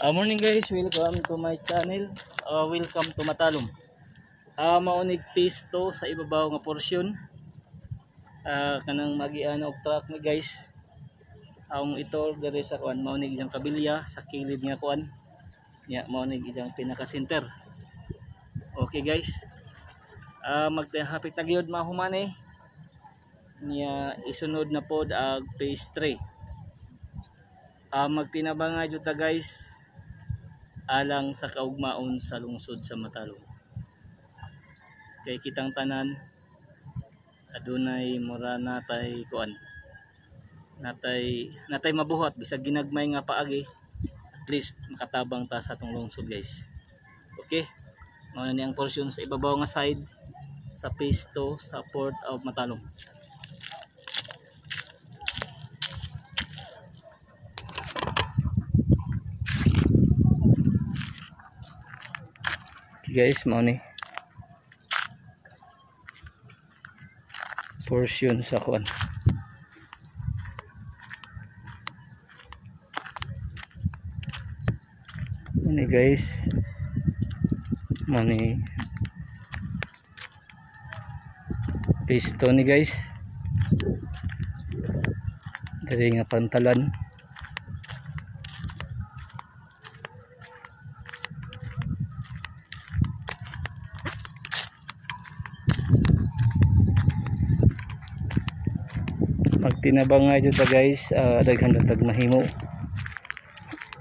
Morning guys, welcome to my channel. Welcome to Matalom. Maunig pisto sa ibabaw nga porsyon. Kanang magian og truck ni guys. Ang ito diri sa kuan maunig isang kabilya sa kilid nga kuan. Nya maunig isang pinaka center. Okay guys. Magtahapit na gyud mahumani. Nya isunod na pod ang phase 3. Magtinabang nga jud ta guys alang sa kaugmaon sa lungsod sa Matalom. Kay kitang tanan adunay mura natay kuan. Natay mabuhat bisag ginagmay nga paagi, at least makatabang ta sa atong lungsod guys. Okay? Mao na ni ang porsyon sa ibabaw nga side sa phase 2 sa Port of Matalom. Guys, mao ni portion sa kuan. Ini guys, mao ni pisto ni guys. Dari nga pantalan. Magtinabang nga dito guys, daghan datag mahimo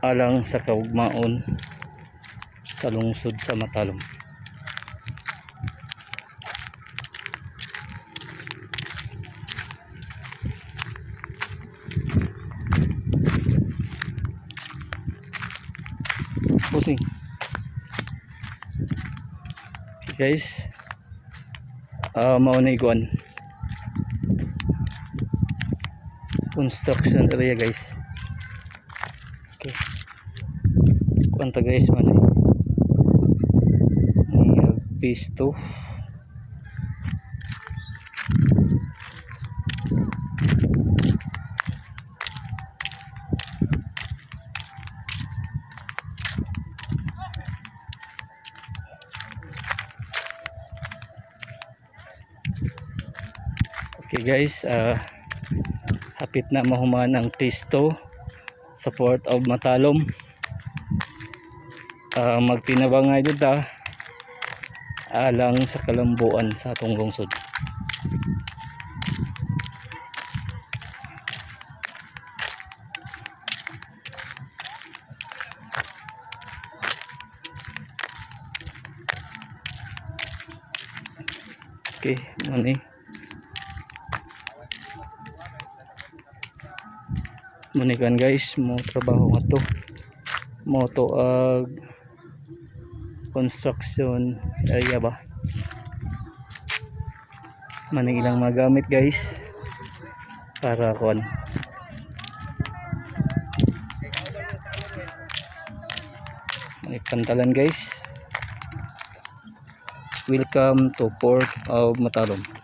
alang sa kaugmaon sa lungsod sa Matalom. Pusing. Okay guys, mao na iguan construction area guys. Okay, kuanta guys man ni phase 2. Okay guys, hapit na mahuman ang phase 2 sa Port of Matalom. Magtinabang nga dito alang sa kalambuan sa atong lungsod. Okay, mani munikan guys, mo trabaho nga to, mo to construction area ba, maning ilang magamit guys para kon maning pantalan guys. Welcome to Port of Matalom.